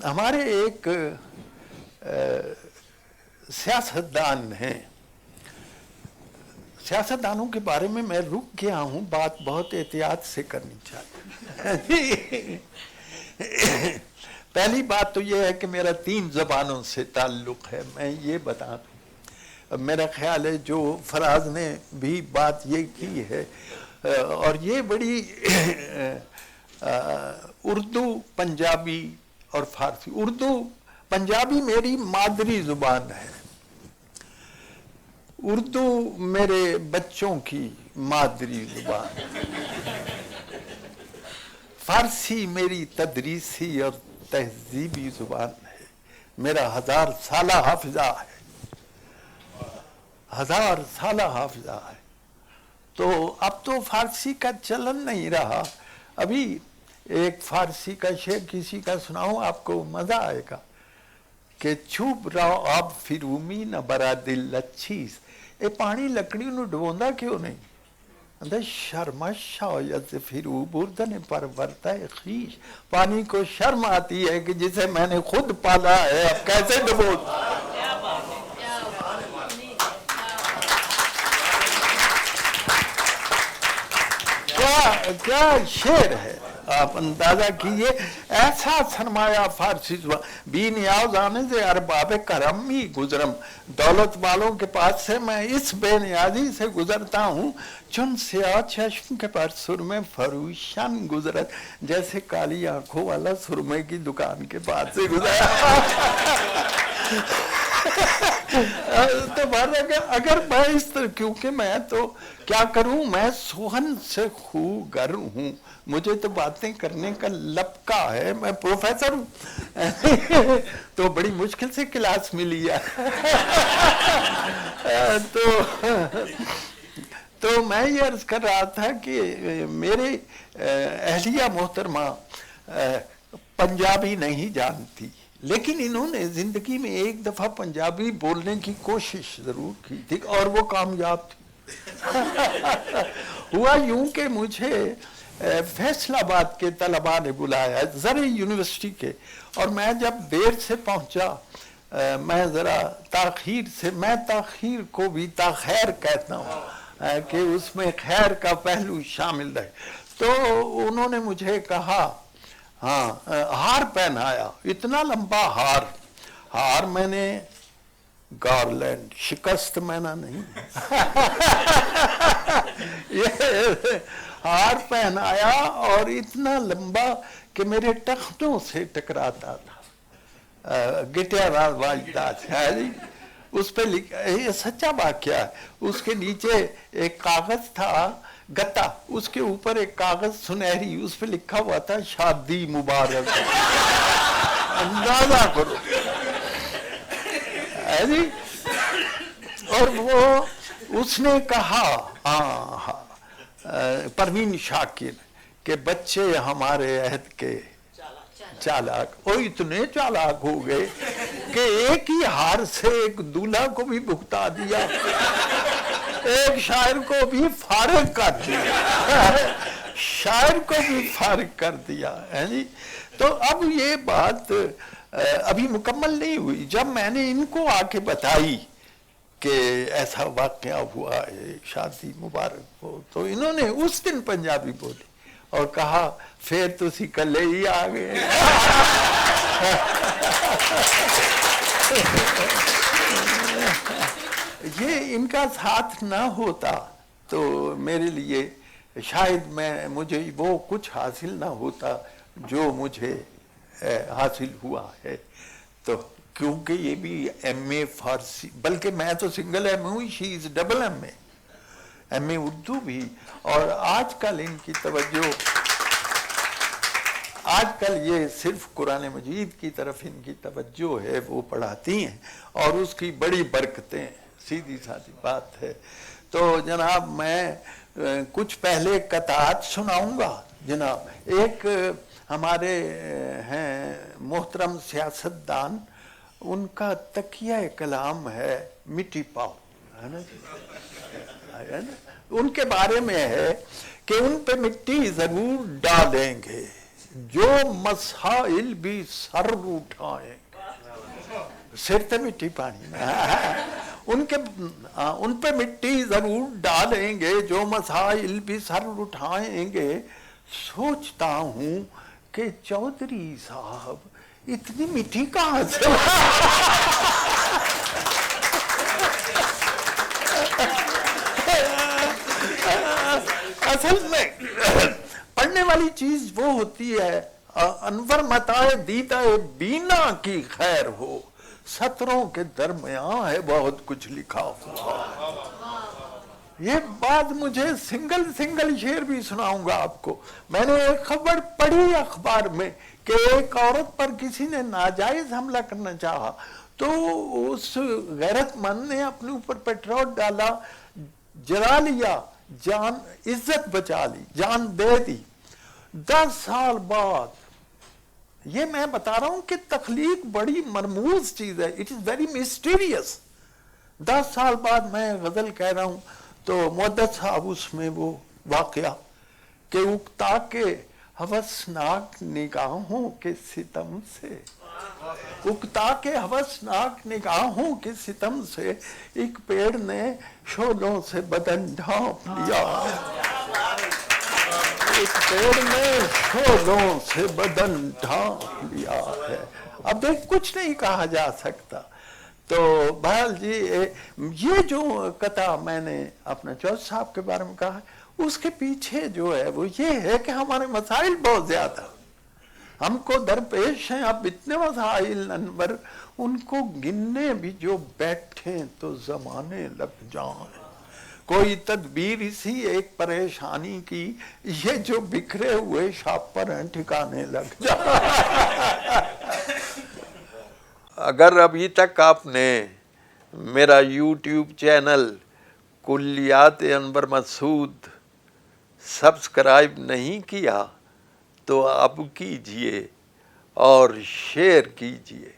ہمارے ایک سیاستدان ہیں، سیاستدانوں کے بارے میں رک گیا ہوں، بات بہت احتیاط سے کرنی چاہیے۔ پہلی بات تو یہ ہے کہ میرا 3 زبانوں سے تعلق ہے، میں یہ بتا دوں۔ میرا خیال ہے جو فراز نے بھی بات یہ کی ہے، اور یہ بڑی اردو، پنجابی اور فارسی، اردو پنجابی میری مادری زبان ہے، اردو میرے بچوں کی مادری زبان، فارسی میری تدریسی اور تہذیبی زبان ہے، میرا 1000 سالہ حافظہ ہے، 1000 سالہ حافظہ ہے۔ تو اب تو فارسی کا چلن نہیں رہا۔ ابھی ایک فارسی کا شعر کسی کا سناؤں، آپ کو مزہ آئے گا کہ چھوپ رہو آپ فرومی نہ برا دل اچھیس، اے پانی لکڑی نو ڈبوندا کیوں نہیں؟ شرمش شاید فرو بردن پر ورتا خیش، پانی کو شرم آتی ہے کہ جسے میں نے خود پالا ہے اب کیسے ڈبو۔ کیا شعر ہے، آپ اندازہ کیجئے، ایسا سرمایہ فارسی زبان، بی نیاز آنے سے ارباب کرم ہی گزرم، دولت والوں کے پاس سے میں اس بے نیازی سے گزرتا ہوں، چن سیاہ چشم کے پر سرمے فروشان گزرت، جیسے کالی آنکھوں والا سرمے کی دکان کے پاس سے گزرا۔ تو اگر میں اس طرح، کیونکہ میں تو کیا کروں، میں سوہن سے خو گر ہوں، مجھے تو باتیں کرنے کا لپکا ہے، میں پروفیسر ہوں، تو بڑی مشکل سے کلاس ملی ہے۔ تو میں یہ عرض کر رہا تھا کہ میرے اہلیہ محترمہ پنجابی نہیں جانتی، لیکن انہوں نے زندگی میں ایک دفعہ پنجابی بولنے کی کوشش ضرور کی تھی اور وہ کامیاب تھی۔ ہوا یوں کہ مجھے فیصل آباد کے طلباء نے بلایا، زرعی یونیورسٹی کے، اور میں جب دیر سے پہنچا، میں ذرا تاخیر سے، میں تاخیر کو بھی تاخیر کہتا ہوں کہ اس میں خیر کا پہلو شامل ہے، تو انہوں نے مجھے کہا، ہاں ہار پہنایا، اتنا لمبا ہار میں نے گارلینڈ، شکست مینا نہیں، یہ ہار پہنایا اور اتنا لمبا کہ میرے ٹخنوں سے ٹکراتا تھا، گٹیا واجدہ ہے جی، اس پہ یہ سچا واقعہ ہے، اس کے نیچے ایک کاغذ تھا گتا، اس کے اوپر ایک کاغذ سنہری، اس پہ لکھا ہوا تھا شادی مبارک، اندازہ کرو ہے جی۔ اور وہ اس نے کہا، پروین شاکر، کہ بچے ہمارے عہد کے چالاک، وہ اتنے چالاک ہو گئے کہ ایک ہی ہار سے ایک دولہا کو بھی بھگتا دیا، ایک شاعر کو بھی فارغ کر دیا، شاعر کو بھی فارغ کر دیا ہے جی۔ تو اب یہ بات ابھی مکمل نہیں ہوئی، جب میں نے ان کو آ کے بتائی کہ ایسا واقعہ ہوا ہے، شادی مبارک ہو، تو انہوں نے اس دن پنجابی بولی اور کہا پھر تسی کلے ہی آ گئے۔ یہ ان کا ساتھ نہ ہوتا تو میرے لیے شاید مجھے وہ کچھ حاصل نہ ہوتا جو مجھے حاصل ہوا ہے، تو کیونکہ یہ بھی ایم اے فارسی، بلکہ میں تو سنگل ایم ہوں، شی از ڈبل ایم اے اردو بھی، اور آج کل ان کی توجہ، آج کل یہ صرف قرآن مجید کی طرف ان کی توجہ ہے، وہ پڑھاتی ہیں اور اس کی بڑی برکتیں، سیدھی سادھی بات ہے۔ تو جناب میں کچھ پہلے قطعات سناؤں گا جناب۔ ایک ہمارے ہیں محترم سیاستدان، ان کا تکیہ کلام ہے مٹی پاؤ، ہے نا، ان کے بارے میں ہے کہ ان پہ مٹی ضرور ڈالیں گے، جو مسائل بھی سر اٹھائیں، سر تے مٹی پانی ان پہ مٹی ضرور ڈالیں گے، جو مسائل بھی سر اٹھائیں گے. سوچتا ہوں کہ چودھری صاحب اتنی مٹی کہاں سے اصل میں پڑھنے والی چیز وہ ہوتی ہے، انور متائے دیدہ بینا کی خیر ہو، سطروں کے درمیان ہے بہت کچھ لکھا ہوا. یہ بات مجھے سنگل شعر بھی سناؤں گا آپ کو. میں نے ایک خبر پڑھی اخبار میں کہ ایک عورت پر کسی نے ناجائز حملہ کرنا چاہا تو اس غیرت مند نے اپنے اوپر پیٹرول ڈالا، جلا لیا، جان عزت بچا لی، جان دے دی. 10 سال بعد، یہ میں بتا رہا ہوں کہ تخلیق بڑی مرموز چیز ہے، اٹ از ویری مسٹیریس. 10 سال بعد میں غزل کہہ رہا ہوں تو مدت صاحب اس میں وہ واقعہ کہ اکتا کے ہوسناک نگاہوں کے ستم سے، اکتا کے ہوسناک نگاہوں کے ستم سے ایک پیڑ نے شولوں سے بدن ڈھانپ لیا، ایک پیڑ نے شولوں سے بدن ڈھانپ لیا ہے. اب دیکھ کچھ نہیں کہا جا سکتا. تو بہرحال جی یہ جو قطعہ میں نے اپنے چوتھ صاحب کے بارے میں کہا ہے، اس کے پیچھے جو ہے وہ یہ ہے کہ ہمارے مسائل بہت زیادہ ہم کو درپیش ہیں. اب اتنے مسائل انور، ان کو گننے بھی جو بیٹھیں تو زمانے لگ جائیں. کوئی تدبیر اسی ایک پریشانی کی، یہ جو بکھرے ہوئے شاپر ہیں ٹھکانے لگ جائیں. اگر ابھی تک آپ نے میرا یوٹیوب چینل کلیات انور مسعود سبسکرائب نہیں کیا تو اب کیجئے اور شیئر کیجئے.